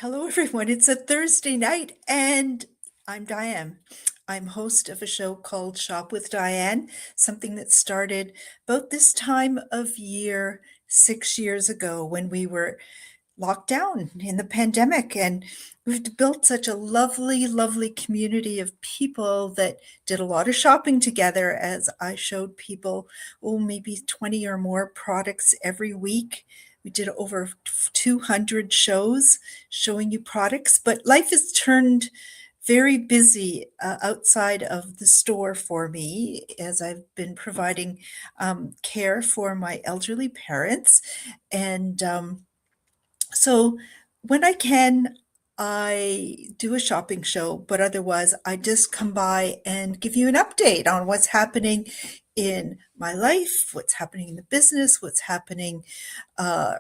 Hello, everyone. It's a Thursday night, and I'm Diane. I'm host of a show called Shop with Diane, something that started about this time of year 6 years ago when we were locked down in the pandemic. And we've built such a lovely, lovely community of people that did a lot of shopping together as I showed people, maybe 20 or more products every week. We did over 200 shows showing you products, but life has turned very busy outside of the store for me as I've been providing care for my elderly parents. And so when I can, I do a shopping show, but otherwise I just come by and give you an update on what's happening in my life, what's happening in the business, what's happening uh,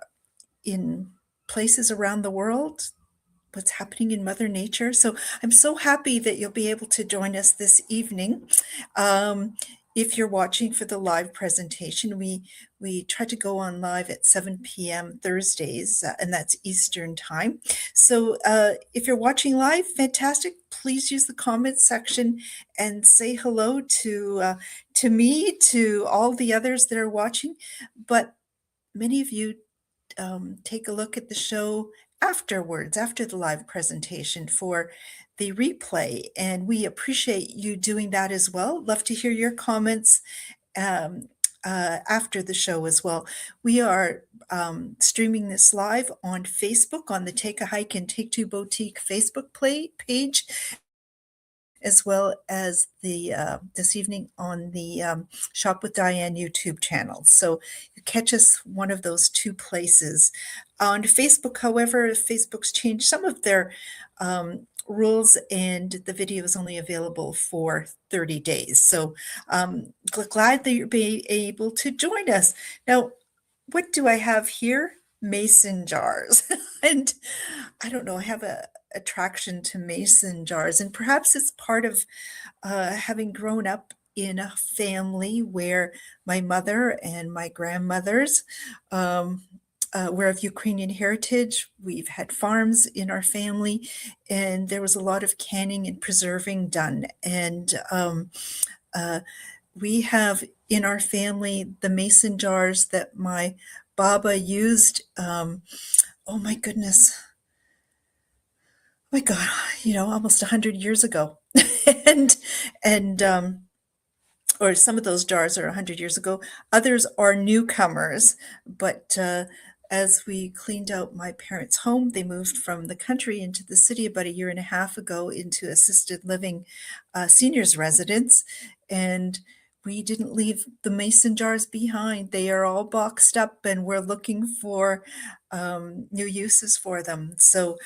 in places around the world, what's happening in Mother Nature. So I'm so happy that you'll be able to join us this evening. Um, if you're watching for the live presentation, we try to go on live at 7 p.m. Thursdays, and that's Eastern time. So if you're watching live, fantastic. Please use the comments section and say hello to me, to all the others that are watching. But many of you take a look at the show afterwards, after the live presentation for the replay. And we appreciate you doing that as well. Love to hear your comments um, after the show as well. We are streaming this live on Facebook on the Take a Hike and Take Two Boutique Facebook page, as well as the this evening on the Shop with Diane YouTube channel. So you catch us one of those two places. On Facebook, however, Facebook's changed some of their rules, and the video is only available for 30 days. So glad that you're being able to join us. Now, what do I have here? Mason jars. And I don't know, I have a attraction to mason jars, and perhaps it's part of having grown up in a family where my mother and my grandmothers were of Ukrainian heritage. We've had farms in our family, and there was a lot of canning and preserving done. And uh, we have in our family the mason jars that my Baba used. Oh my goodness. My God, almost 100 years ago. and and or some of those jars are 100 years ago. Others are newcomers, but as we cleaned out my parents' home, they moved from the country into the city about a year and a half ago into assisted living seniors residence, and we didn't leave the mason jars behind. They are all boxed up, and we're looking for new uses for them. So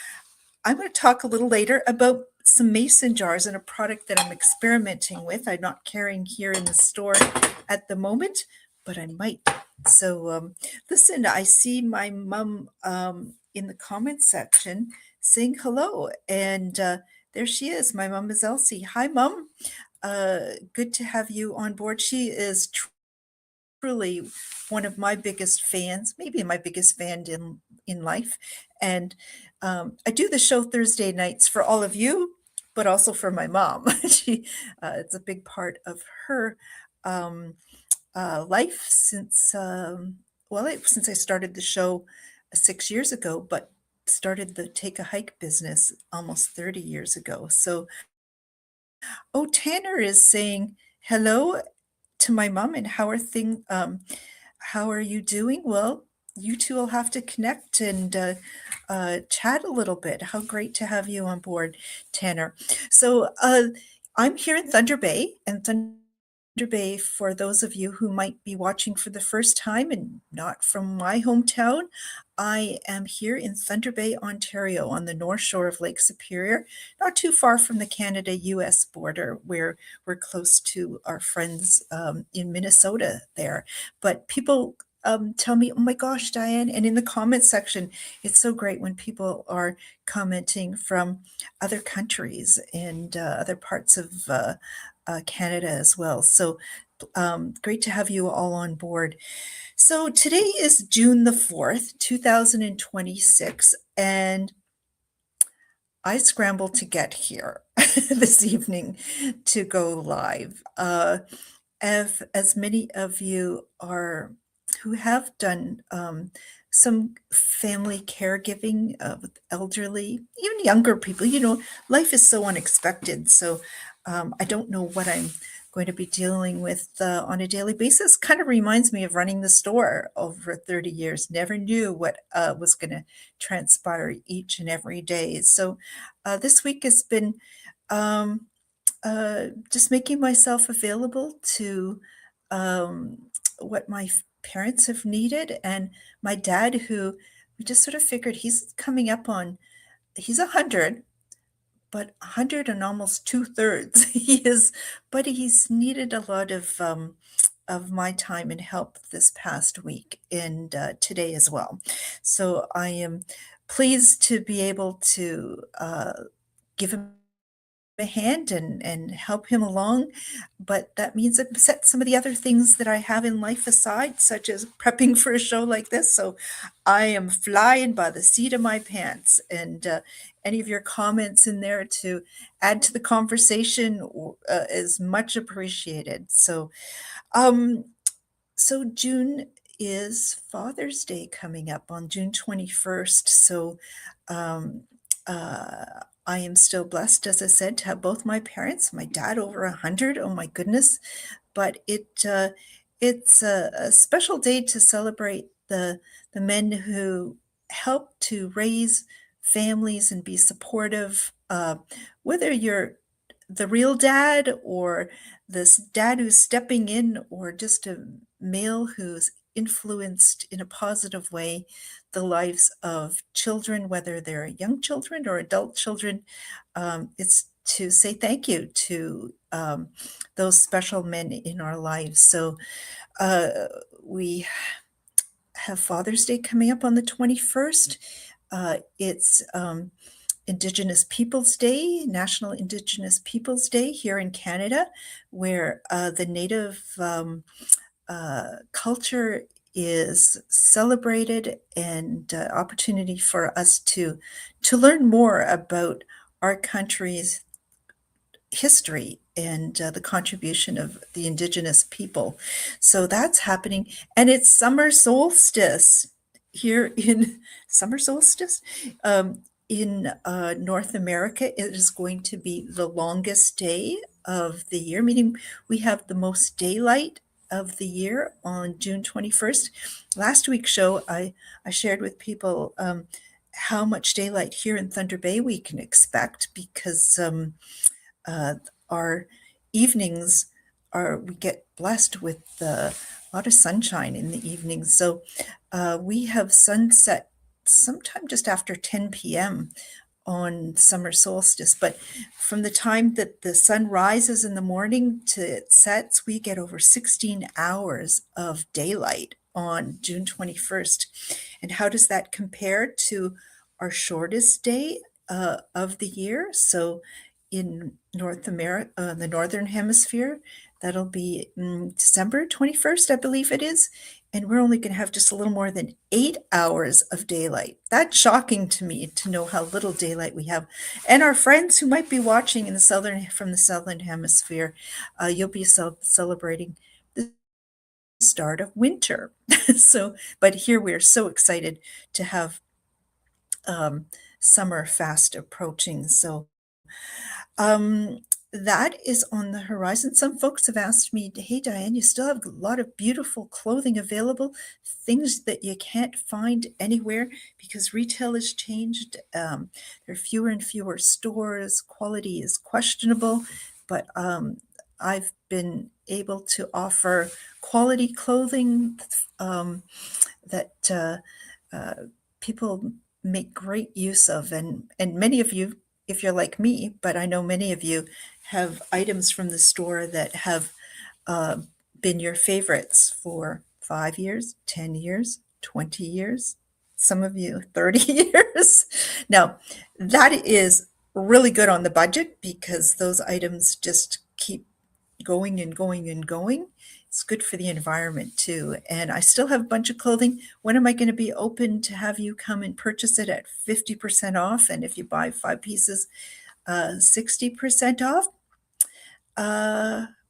I'm going to talk a little later about some mason jars and a product that I'm experimenting with. I'm not carrying here in the store at the moment, but I might. So listen, I see my mom in the comments section saying hello, and there she is. My mom is Elsie. Hi, Mom. Good to have you on board. She is truly one of my biggest fans, maybe my biggest fan in life. And I do the show Thursday nights for all of you, but also for my mom. It's a big part of her um, life since I started the show 6 years ago, but started the Take a Hike business almost 30 years ago. So, Tanner is saying hello to my mom, and how are you doing? Well, you two will have to connect and chat a little bit. How great to have you on board, Tanner. So I'm here in Thunder Bay, and Thunder Bay, for those of you who might be watching for the first time and not from my hometown, I am here in Thunder Bay, Ontario, on the north shore of Lake Superior, not too far from the Canada-US border, where we're close to our friends in Minnesota there. But people tell me, oh my gosh, Diane, and in the comments section, it's so great when people are commenting from other countries and other parts of Canada as well. So great to have you all on board. So today is June the 4th, 2026, and I scrambled to get here this evening to go live. As many of you are who have done some family caregiving with elderly, even younger people, life is so unexpected. So I don't know what I'm going to be dealing with on a daily basis. Kind of reminds me of running the store over 30 years. Never knew what was going to transpire each and every day. So this week has been um, just making myself available to um, what my parents have needed. And my dad, who we just sort of figured he's 100, but 100 and almost two-thirds he is, but he's needed a lot of my time and help this past week and today as well. So I am pleased to be able to give him a hand and help him along. But that means I've set some of the other things that I have in life aside, such as prepping for a show like this. So I am flying by the seat of my pants. And any of your comments in there to add to the conversation is much appreciated. Um, so June is Father's Day coming up on June 21st. So um, I am still blessed, as I said, to have both my parents, my dad over 100. Oh my goodness. But it's a special day to celebrate the men who help to raise families and be supportive, whether you're the real dad or this dad who's stepping in or just a male who's influenced in a positive way the lives of children, whether they're young children or adult children. It's to say thank you to those special men in our lives. So uh, we have Father's Day coming up on the 21st. It's Indigenous Peoples Day, National Indigenous Peoples Day here in Canada, where the Native culture is celebrated, and opportunity for us to learn more about our country's history and the contribution of the Indigenous people. So that's happening, and it's summer solstice here in summer solstice in North America. It is going to be the longest day of the year, meaning we have the most daylight of the year on June 21st. Last week's show, I shared with people how much daylight here in Thunder Bay we can expect, because uh, our evenings we get blessed with a lot of sunshine in the evenings. So we have sunset sometime just after 10 p.m. on summer solstice. But from the time that the sun rises in the morning to it sets, we get over 16 hours of daylight on June 21st. And how does that compare to our shortest day of the year? So in North America, the Northern Hemisphere, that'll be December 21st, I believe it is. And we're only going to have just a little more than 8 hours of daylight. That's shocking to me to know how little daylight we have. And our friends who might be watching from the Southern Hemisphere, you'll be celebrating the start of winter. But here we're so excited to have summer fast approaching. So that is on the horizon. Some folks have asked me, hey, Diane, you still have a lot of beautiful clothing available, things that you can't find anywhere because retail has changed. There are fewer and fewer stores. Quality is questionable, but I've been able to offer quality clothing that people make great use of. And many of you, if you're like me, but I know many of you have items from the store that have uh, been your favorites for 5 years, 10 years, 20 years, some of you 30 years. Now, that is really good on the budget because those items just keep going and going and going. It's good for the environment too. And I still have a bunch of clothing. When am I going to be open to have you come and purchase it at 50% off? And if you buy 5 pieces, 60% off?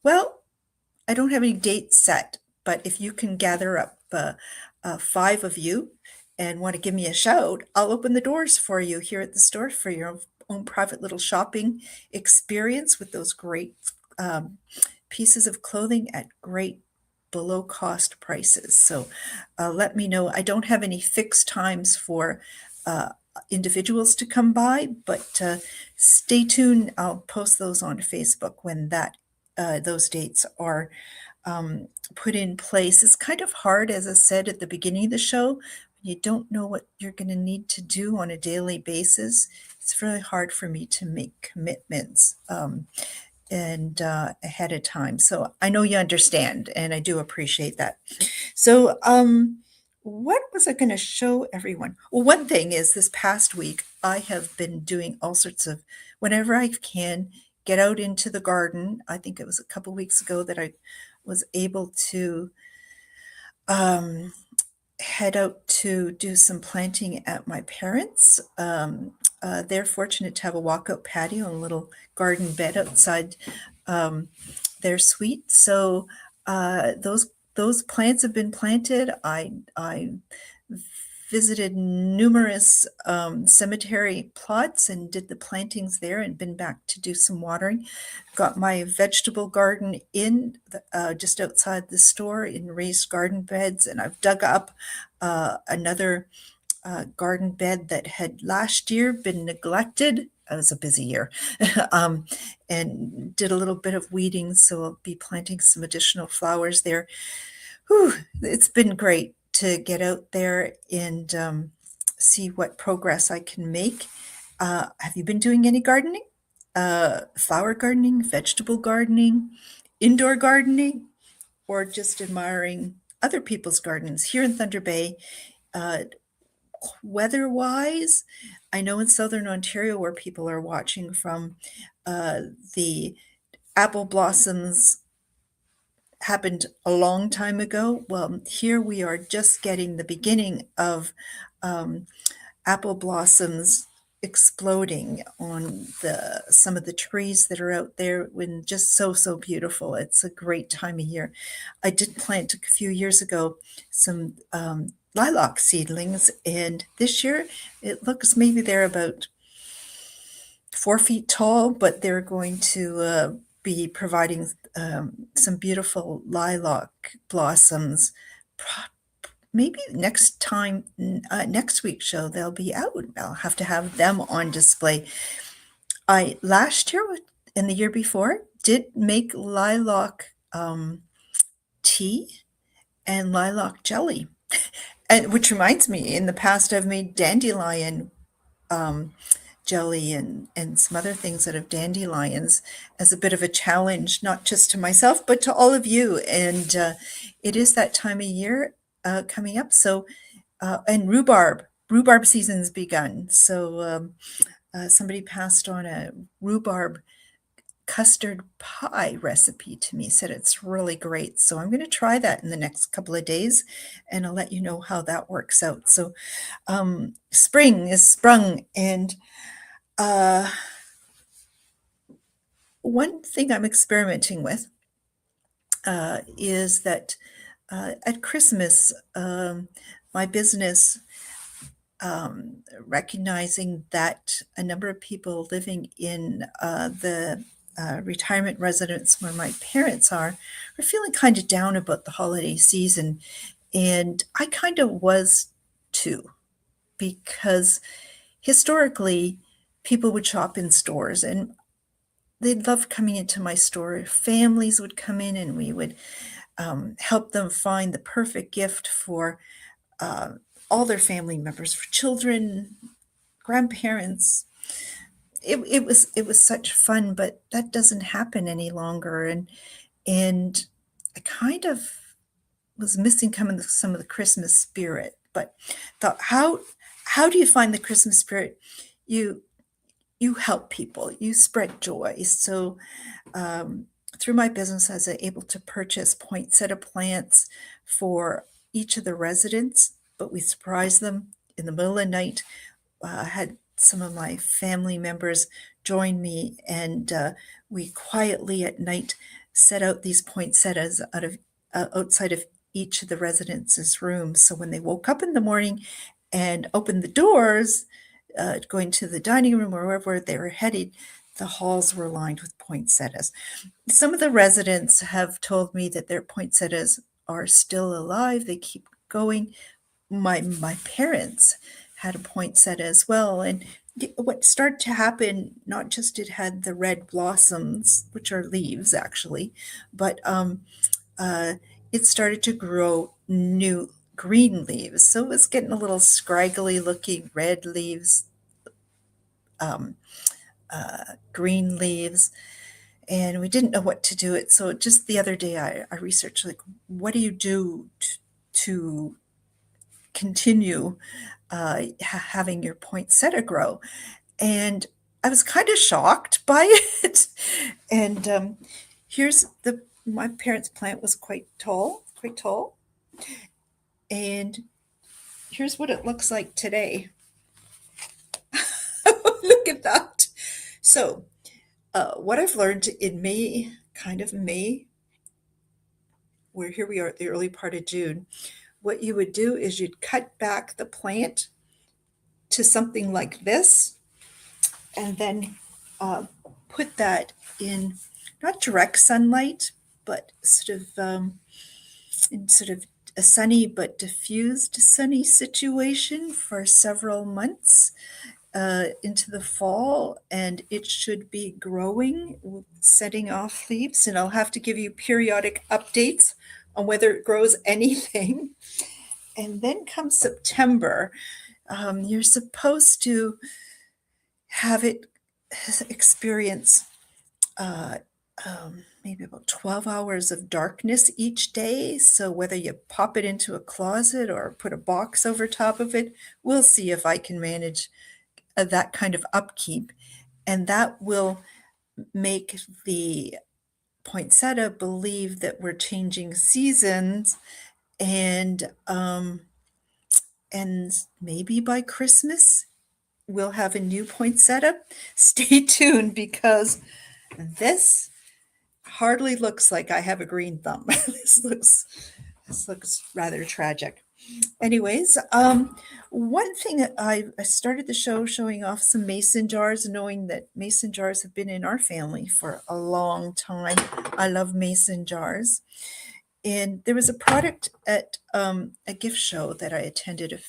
Well, I don't have any dates set, but if you can gather up 5 of you and want to give me a shout, I'll open the doors for you here at the store for your own private little shopping experience with those great um, pieces of clothing at great below cost prices. So let me know. I don't have any fixed times for uh, individuals to come by, but stay tuned. I'll post those on Facebook when those dates are put in place. It's kind of hard, as I said at the beginning of the show. You don't know what you're going to need to do on a daily basis. It's really hard for me to make commitments and ahead of time. So I know you understand, and I do appreciate that. So, what was I going to show everyone? Well, one thing is this past week, I have been doing all sorts of, whenever I can, get out into the garden. I think it was a couple weeks ago that I was able to head out to do some planting at my parents'. They're fortunate to have a walkout patio and a little garden bed outside their suite. So those plants have been planted. I visited numerous cemetery plots and did the plantings there and been back to do some watering. Got my vegetable garden in just outside the store in raised garden beds, and I've dug up another garden bed that had last year been neglected. It was a busy year. And did a little bit of weeding, so I'll be planting some additional flowers there. Whew, it's been great to get out there and see what progress I can make. Have you been doing any gardening? Flower gardening, vegetable gardening, indoor gardening, or just admiring other people's gardens? Here in Thunder Bay, weather-wise, I know in Southern Ontario where people are watching from, the apple blossoms happened a long time ago. Well, here we are just getting the beginning of apple blossoms exploding on some of the trees that are out there, when just so beautiful. It's a great time of year. I did plant a few years ago some lilac seedlings, and this year it looks maybe they're about 4 feet tall, but they're going to be providing some beautiful lilac blossoms. Maybe next week's show, they'll be out. I'll have to have them on display. I last year and the year before did make lilac tea and lilac jelly. And which reminds me, in the past I've made dandelion jelly and some other things out of dandelions as a bit of a challenge, not just to myself, but to all of you. And it is that time of year coming up. So, and rhubarb season's begun. So somebody passed on a rhubarb custard pie recipe to me, said it's really great. So I'm going to try that in the next couple of days, and I'll let you know how that works out. So spring is sprung, and one thing I'm experimenting with is that at Christmas, my business, recognizing that a number of people living in the retirement residence where my parents are feeling kind of down about the holiday season. And I kind of was too, because historically, people would shop in stores and they'd love coming into my store. Families would come in and we would help them find the perfect gift for all their family members, for children, grandparents. It was such fun, but that doesn't happen any longer. And I kind of was missing some of the Christmas spirit. But thought, how do you find the Christmas spirit? You help people, you spread joy. So through my business, I was able to purchase poinsettia plants for each of the residents, but we surprised them in the middle of the night. I had some of my family members join me, and we quietly at night set out these poinsettias outside of each of the residents' rooms. So when they woke up in the morning and opened the doors, going to the dining room or wherever they were headed, the halls were lined with poinsettias. Some of the residents have told me that their poinsettias are still alive. They keep going. My parents had a poinsettia as well, and what started to happen, not just it had the red blossoms, which are leaves actually, but uh, it started to grow new green leaves. So it was getting a little scraggly looking red leaves, um, green leaves, and we didn't know what to do it. So just the other day, I researched, like, what do you do to continue having your poinsettia grow? And I was kind of shocked by it. And here's my parents' plant was quite tall. And here's what it looks like today. Look at that. So, what I've learned in May, kind of May, where here we are at the early part of June, what you would do is you'd cut back the plant to something like this, and then put that in not direct sunlight, but in sort of a sunny but diffused sunny situation for several months into the fall, and it should be growing, setting off leaves, and I'll have to give you periodic updates on whether it grows anything. And then comes September, you're supposed to have it experience uh, maybe about 12 hours of darkness each day. So whether you pop it into a closet or put a box over top of it, we'll see if I can manage that kind of upkeep. And that will make the poinsettia believe that we're changing seasons, and and maybe by Christmas we'll have a new poinsettia. Stay tuned, because this hardly looks like I have a green thumb. This looks rather tragic. Anyways, one thing that I started the show showing off some mason jars, knowing that mason jars have been in our family for a long time. I love mason jars. And there was a product at a gift show that I attended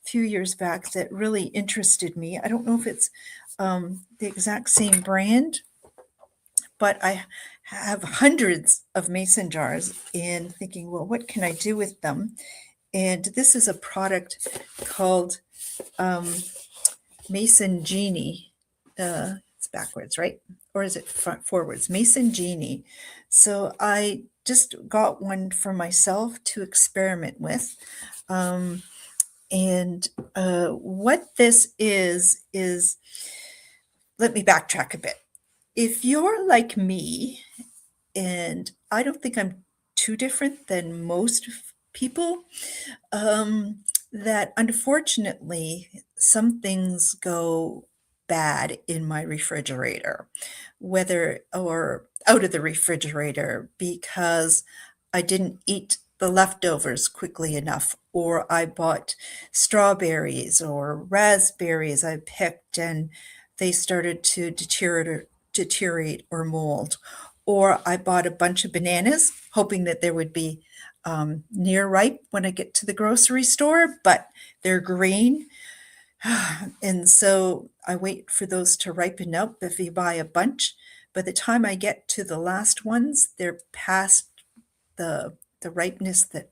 few years back that really interested me. I don't know if it's the exact same brand, but I have hundreds of mason jars, and thinking, well, what can I do with them? And this is a product called Mason Genie. It's backwards, right? Or is it forwards? Mason Genie. So I just got one for myself to experiment with. And what this is, let me backtrack a bit. If you're like me, and I don't think I'm too different than most people, that unfortunately some things go bad in my refrigerator, whether or out of the refrigerator, because I didn't eat the leftovers quickly enough, or I bought strawberries or raspberries I picked and they started to deteriorate or mold. Or I bought a bunch of bananas hoping that there would be near ripe when I get to the grocery store, but they're green. And so I wait for those to ripen up. If you buy a bunch, by the time I get to the last ones, they're past the ripeness that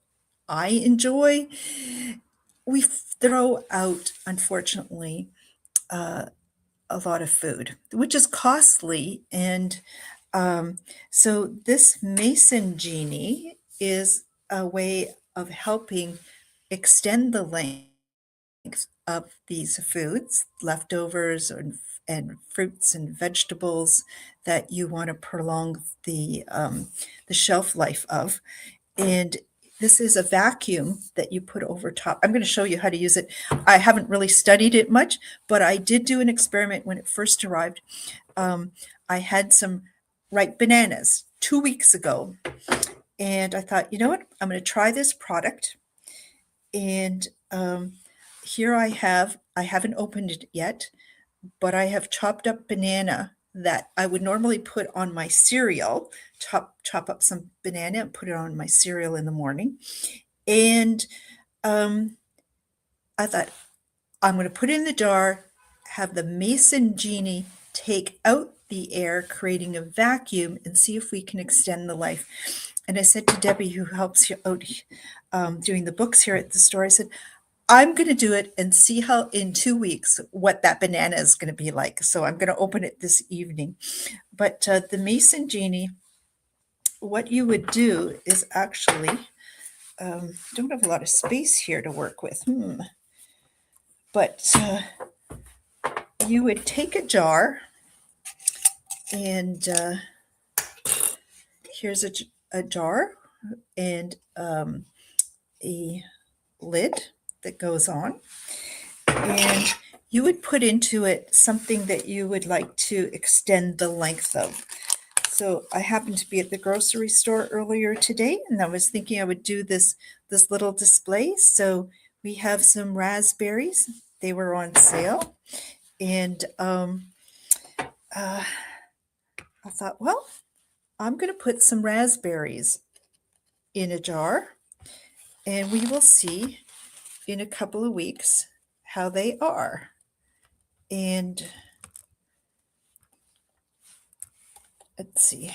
I enjoy. We throw out, unfortunately, a lot of food, which is costly. And so this Mason Genie is a way of helping extend the length of these foods, leftovers and fruits and vegetables that you want to prolong the shelf life of. And this is a vacuum that you put over top. I'm going to show you how to use it. I haven't really studied it much, but I did do an experiment when it first arrived. I had some ripe bananas 2 weeks ago, and I thought, you know what, I'm going to try this product. And here I haven't opened it yet, but I have chopped up banana that I would normally put on my cereal, chop up some banana and put it on my cereal in the morning. And I thought, I'm going to put it in the jar, have the Mason Genie take out the air, creating a vacuum, and see if we can extend the life. And I said to Debbie, who helps you out doing the books here at the store, I said, I'm going to do it and see how in 2 weeks what that banana is going to be like. So I'm going to open it this evening. But the Mason Genie, what you would do is actually, don't have a lot of space here to work with. But you would take a jar, and here's a jar and a lid that goes on, and you would put into it something that you would like to extend the length of. So I happened to be at the grocery store earlier today, and I was thinking I would do this little display. So we have some raspberries. They were on sale, and I thought, well, I'm going to put some raspberries in a jar, and we will see in a couple of weeks how they are. And let's see.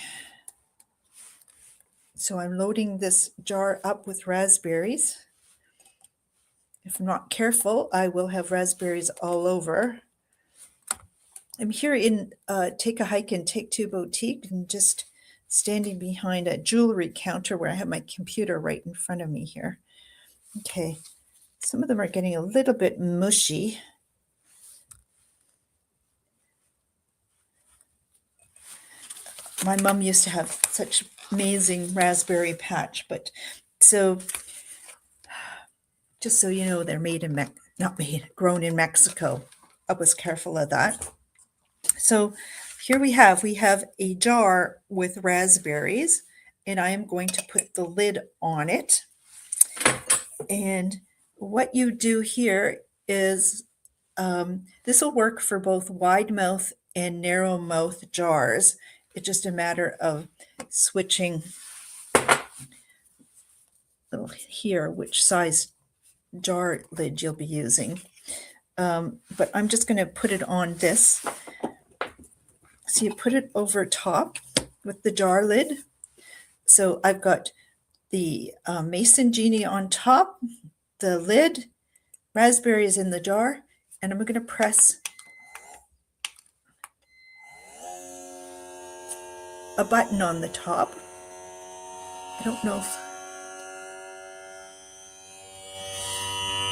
So I'm loading this jar up with raspberries. If I'm not careful, I will have raspberries all over. I'm here in Take a Hike and Take Two Boutique, and just standing behind a jewelry counter where I have my computer right in front of me here. Okay, some of them are getting a little bit mushy. My mom used to have such amazing raspberry patch, but so just so you know, they're grown in Mexico. I was careful of that. So here we have a jar with raspberries, and I am going to put the lid on it. And what you do here is, this will work for both wide mouth and narrow mouth jars. It's just a matter of switching here which size jar lid you'll be using. But I'm just going to put it on this. So you put it over top with the jar lid. So I've got the Mason Genie on top, the lid, raspberries in the jar, and I'm going to press a button on the top. I don't know if...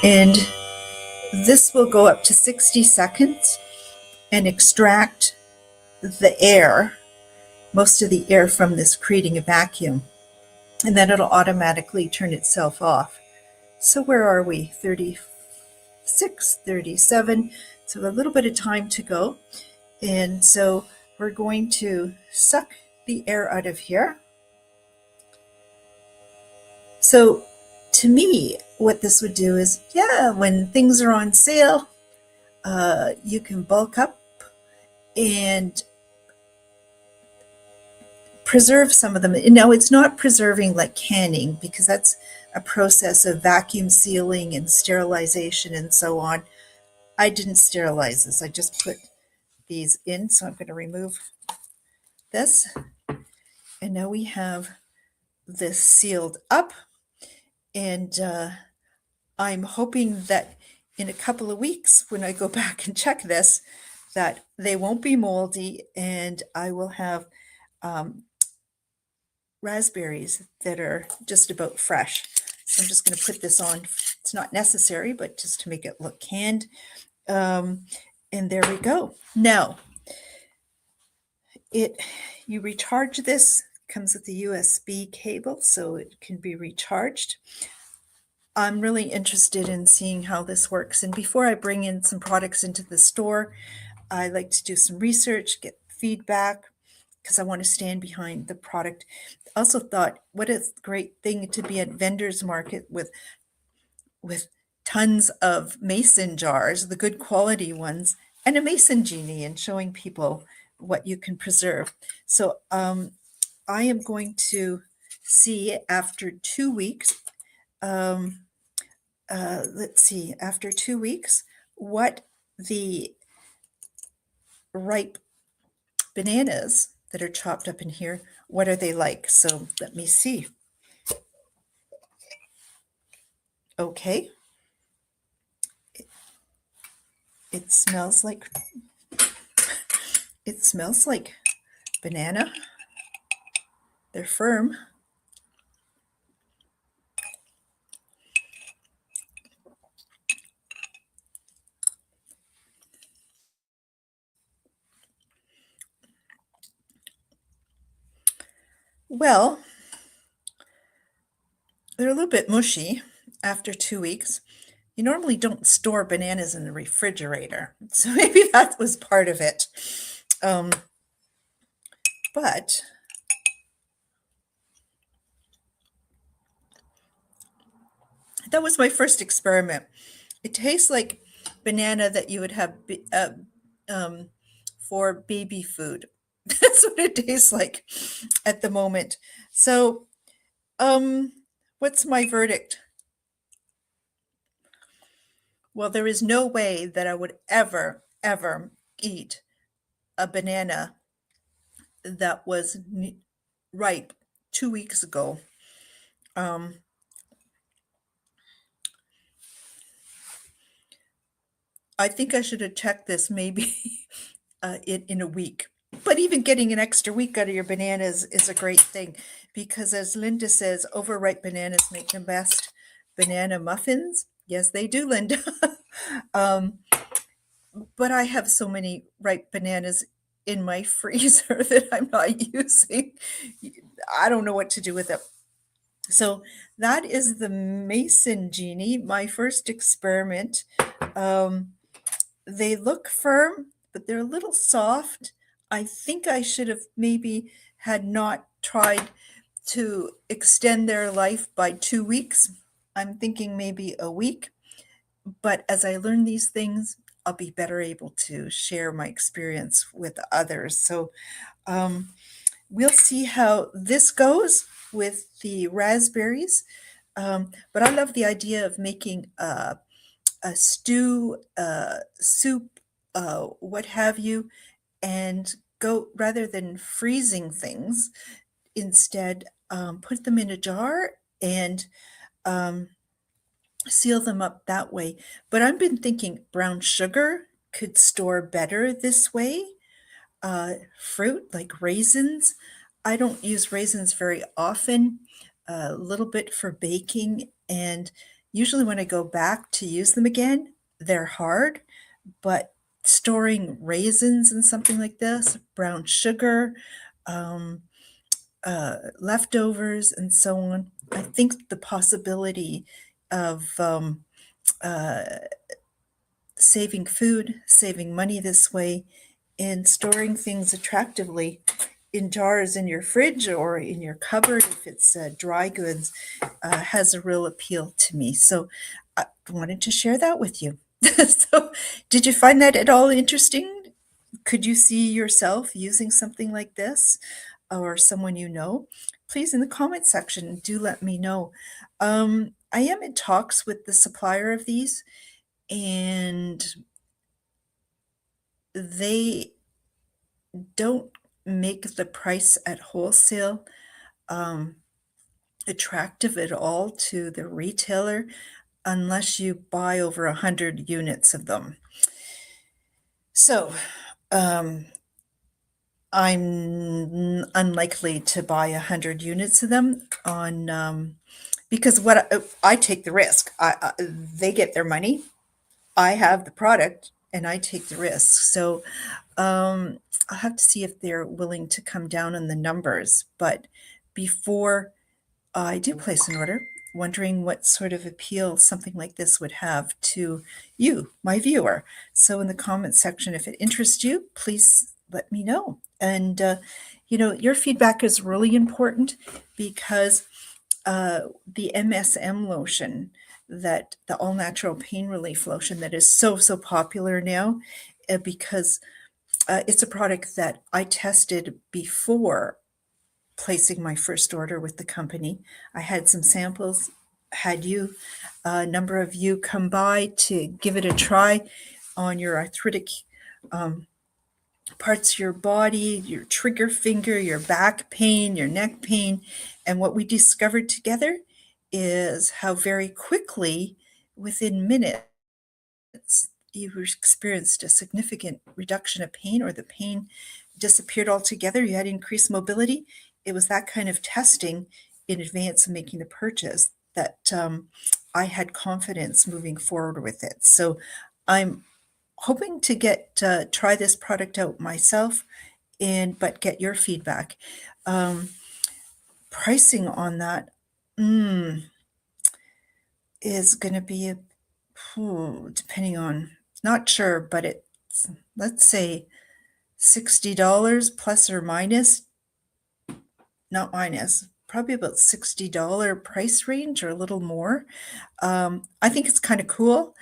And this will go up to 60 seconds and extract the air, most of the air from this, creating a vacuum. And then it'll automatically turn itself off. So where are we? 36, 37. So a little bit of time to go. And so we're going to suck the air out of here. So to me, what this would do is, when things are on sale, you can bulk up and preserve some of them. Now, it's not preserving like canning, because that's a process of vacuum sealing and sterilization and so on. I didn't sterilize this. I just put these in. So I'm going to remove this. And now we have this sealed up. And I'm hoping that in a couple of weeks, when I go back and check this, that they won't be moldy, and I will have raspberries that are just about fresh. So I'm just going to put this on It's not necessary, but just to make it look canned. Um, and there we go. Now, you recharge this, comes with a USB cable, so it can be recharged. I'm really interested in seeing how this works. And before I bring in some products into the store, I like to do some research, get feedback, because I want to stand behind the product. Also thought, what a great thing to be at vendors market with tons of mason jars, the good quality ones, and a mason genie, and showing people what you can preserve. So I am going to see after 2 weeks. Um, let's see, after 2 weeks, what the ripe bananas that are chopped up in here, what are they like? So let me see. Okay. It smells like banana. They're firm. Well, they're a little bit mushy after 2 weeks. You normally don't store bananas in the refrigerator, so maybe that was part of it. But that was my first experiment. It tastes like banana that you would have for baby food. That's what it tastes like at the moment. So, what's my verdict? Well, there is no way that I would ever eat a banana that was ripe 2 weeks ago. I think I should have checked this maybe in a week. But even getting an extra week out of your bananas is a great thing, because as Linda says, overripe bananas make the best banana muffins. Yes, they do, Linda. um, but I have so many ripe bananas in my freezer that I'm not using. I don't know what to do with it. So that is the Mason Genie, my first experiment. They look firm, but they're a little soft. I think I should have maybe had not tried to extend their life by 2 weeks. I'm thinking maybe a week. But as I learn these things, I'll be better able to share my experience with others. So we'll see how this goes with the raspberries. But I love the idea of making a stew, soup, what have you, and go rather than freezing things, instead put them in a jar and seal them up that way. But I've been thinking brown sugar could store better this way. Fruit like raisins. I don't use raisins very often, a little bit for baking, and usually when I go back to use them again, they're hard. But storing raisins and something like this, brown sugar, um, leftovers, and so on, I think the possibility of uh, saving food, saving money this way, and storing things attractively in jars in your fridge or in your cupboard, if it's dry goods, has a real appeal to me. So I wanted to share that with you. So, did you find that at all interesting? Could you see yourself using something like this, or someone you know? Please, in the comment section, do let me know. I am in talks with the supplier of these, and they don't make the price at wholesale um, attractive at all to the retailer unless you buy over 100 units of them. So I'm unlikely to buy 100 units of them on because what I take the risk. They get their money. I have the product and I take the risk. So I'll have to see if they're willing to come down on the numbers. But before I do place an order, wondering what sort of appeal something like this would have to you, my viewer. So in the comment section, if it interests you, please let me know. And, your feedback is really important because the MSM lotion, that the all natural pain relief lotion that is so popular now, because it's a product that I tested before placing my first order with the company. I had some samples, had a number of you come by to give it a try on your arthritic parts of your body, your trigger finger, your back pain, your neck pain. And what we discovered together is how very quickly, within minutes, you experienced a significant reduction of pain, or the pain disappeared altogether. You had increased mobility. It was that kind of testing in advance of making the purchase that I had confidence moving forward with it. So I'm hoping to try this product out myself, but get your feedback. Pricing on that is going to be depending on, not sure, but it's, let's say, $60 plus or minus, not minus, probably about $60 price range or a little more. I think it's kind of cool.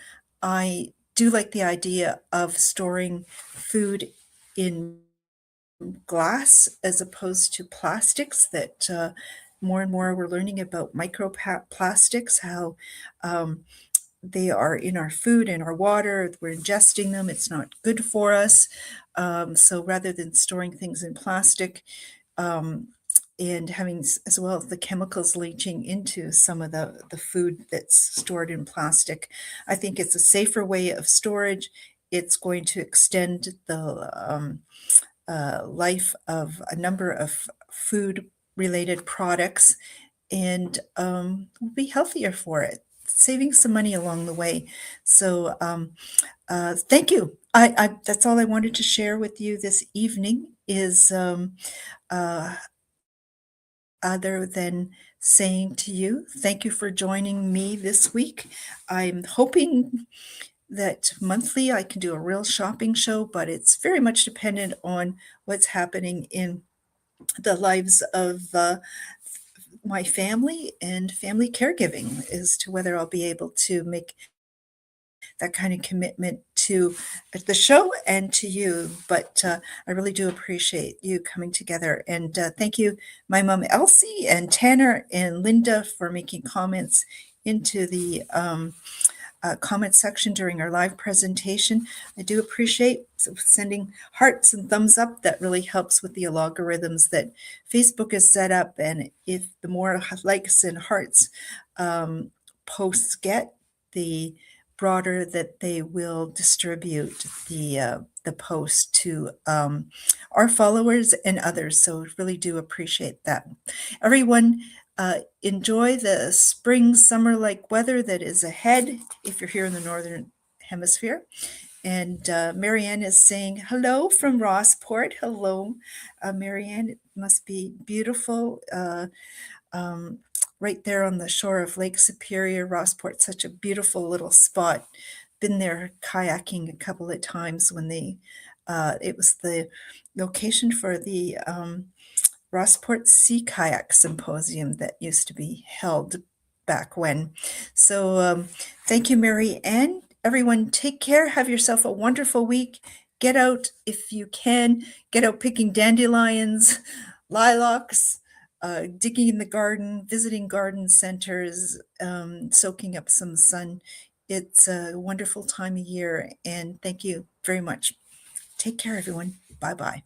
I do like the idea of storing food in glass as opposed to plastics, that more and more we're learning about microplastics, how they are in our food and our water. We're ingesting them. It's not good for us. So rather than storing things in plastic, and having as well as the chemicals leaching into some of the food that's stored in plastic, I think it's a safer way of storage. It's going to extend the life of a number of food related products, and we'll be healthier for it, saving some money along the way. So thank you. That's all I wanted to share with you this evening, is uh, other than saying to you, thank you for joining me this week. I'm hoping that monthly I can do a real shopping show, but it's very much dependent on what's happening in the lives of my family and family caregiving, as to whether I'll be able to make that kind of commitment to the show and to you. But I really do appreciate you coming together. And thank you, my mom, Elsie, and Tanner, and Linda, for making comments into the comment section during our live presentation. I do appreciate sending hearts and thumbs up. That really helps with the algorithms that Facebook has set up. And if the more likes and hearts posts get, the broader that they will distribute the post to our followers and others. So really do appreciate that. Everyone, enjoy the spring, summer-like weather that is ahead if you're here in the Northern Hemisphere. And Marianne is saying hello from Rossport. Hello, Marianne. It must be beautiful right there on the shore of Lake Superior. Rossport, such a beautiful little spot. Been there kayaking a couple of times when it was the location for the Rossport Sea Kayak Symposium that used to be held back when. So thank you, Mary Ann. Everyone, take care. Have yourself a wonderful week. Get out if you can. Get out picking dandelions, lilacs, digging in the garden, visiting garden centers, soaking up some sun. It's a wonderful time of year, and thank you very much. Take care, everyone. Bye-bye.